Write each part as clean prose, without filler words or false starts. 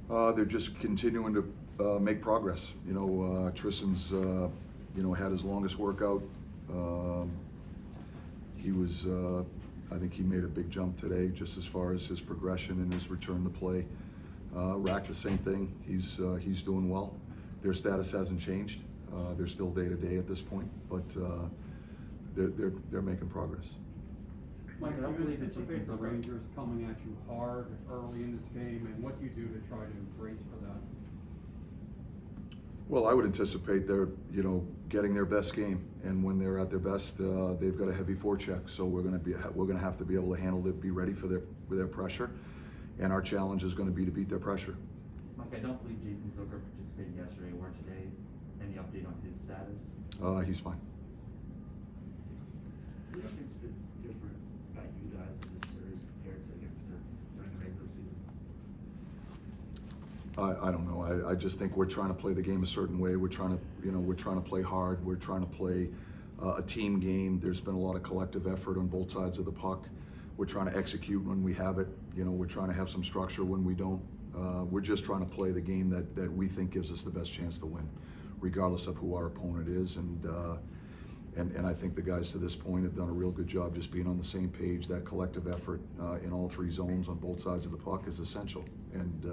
They're just continuing to make progress. Tristan's had his longest workout. He was, I think he made a big jump today, just as far as his progression and his return to play. Rack, the same thing. He's doing well. Their status hasn't changed. They're still day to day at this point, but they're making progress. Mike, I don't believe it's the Rangers coming at you hard early in this game, and what do you do to try to brace for that? Well, I would anticipate they're, getting their best game, and when they're at their best, they've got a heavy forecheck. So we're going to have to be able to handle it, be ready for their pressure, and our challenge is going to be to beat their pressure. Mike, I don't believe Jason Zucker participated yesterday or today. Any update on his status? He's fine. What do you think's been different about you guys in this series compared to during the regular season? I don't know. I just think we're trying to play the game a certain way. We're trying to play hard. We're trying to play a team game. There's been a lot of collective effort on both sides of the puck. We're trying to execute when we have it. We're trying to have some structure when we don't. We're just trying to play the game that we think gives us the best chance to win, regardless of who our opponent is. And I think the guys to this point have done a real good job just being on the same page. That collective effort in all three zones on both sides of the puck is essential, and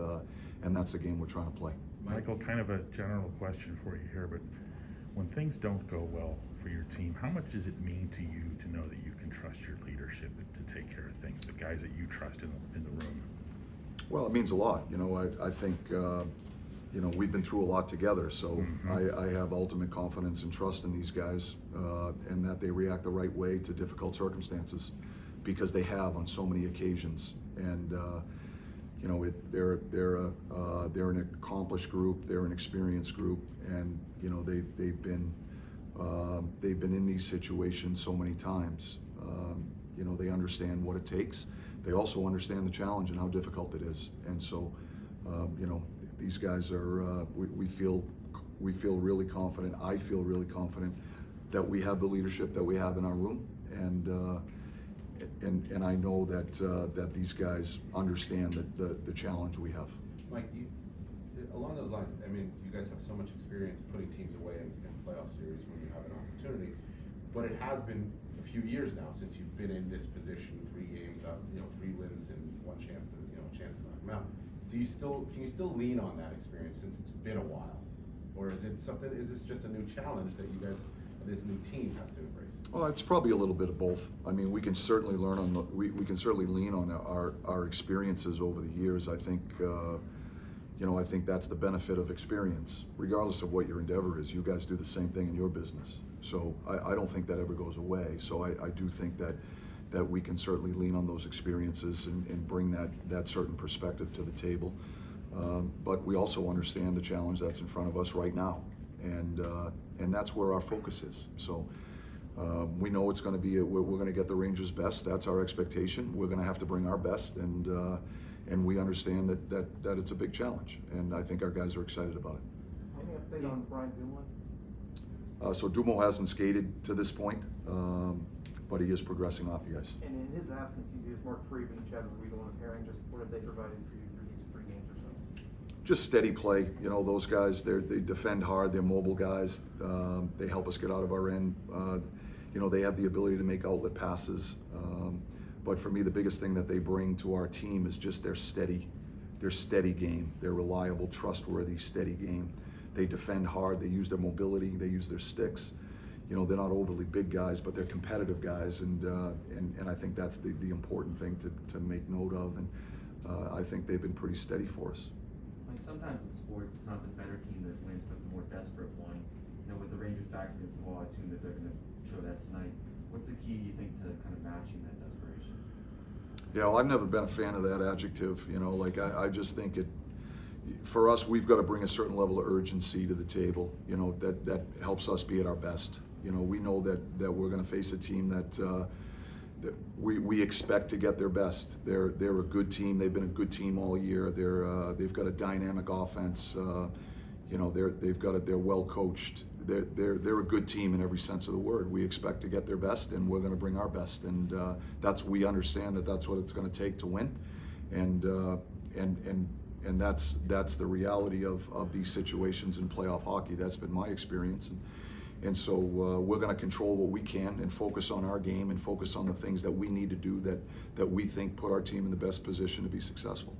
that's the game we're trying to play. Michael, kind of a general question for you here, but when things don't go well for your team, how much does it mean to you to know that you can trust your leadership to take care of things, the guys that you trust in the room? Well, it means a lot. I think we've been through a lot together, so I have ultimate confidence and trust in these guys, and that they react the right way to difficult circumstances, because they have on so many occasions. And they're an accomplished group, they're an experienced group, and they've been in these situations so many times. They understand what it takes. They also understand the challenge and how difficult it is, and so these guys are. We feel really confident. I feel really confident that we have the leadership that we have in our room, and I know that these guys understand the challenge we have. Mike, along those lines, I mean, you guys have so much experience putting teams away in playoff series when you have an opportunity, but it has been a few years now since you've been in this position. 3 games up, 3 wins and one chance to knock them out. Can you still lean on that experience since it's been a while, or is this just a new challenge that you guys, this new team, has to embrace? Well, it's probably a little bit of both. I mean, we can certainly learn on we can certainly lean on our experiences over the years. I think I think that's the benefit of experience, regardless of what your endeavor is. You guys do the same thing in your business, so I don't think that ever goes away. So I do think that we can certainly lean on those experiences and bring that certain perspective to the table. But we also understand the challenge that's in front of us right now, and that's where our focus is. So we know it's going to be we're going to get the Rangers' best. That's our expectation. We're going to have to bring our best, and we understand that it's a big challenge, and I think our guys are excited about it. Any update on Brian Dumoulin? So Dumoulin hasn't skated to this point, but he is progressing off the ice. And in his absence, you used Mark Friedman and Chad Riedel on a pairing. Just what have they provided for you for these 3 games or so? Just steady play. Those guys, they defend hard. They're mobile guys. They help us get out of our end. They have the ability to make outlet passes. But for me, the biggest thing that they bring to our team is just their steady game. Their reliable, trustworthy, steady game. They defend hard. They use their mobility. They use their sticks. They're not overly big guys, but they're competitive guys, and I think that's the important thing to make note of. And I think they've been pretty steady for us. Like, sometimes in sports, it's not the better team that wins, but the more desperate one. With the Rangers' backs against the wall, I assume that they're going to show that tonight. What's the key, you think, to kind of matching that desperation? Yeah, well, I've never been a fan of that adjective. I just think for us, we've got to bring a certain level of urgency to the table. That helps us be at our best. We know that we're going to face a team that we expect to get their best. They're a good team. They've been a good team all year. They've got a dynamic offense. They're well coached. They're a good team in every sense of the word. We expect to get their best, and we're going to bring our best. And we understand that that's what it's going to take to win. And And that's the reality of these situations in playoff hockey. That's been my experience. And so we're going to control what we can and focus on our game and focus on the things that we need to do that we think put our team in the best position to be successful.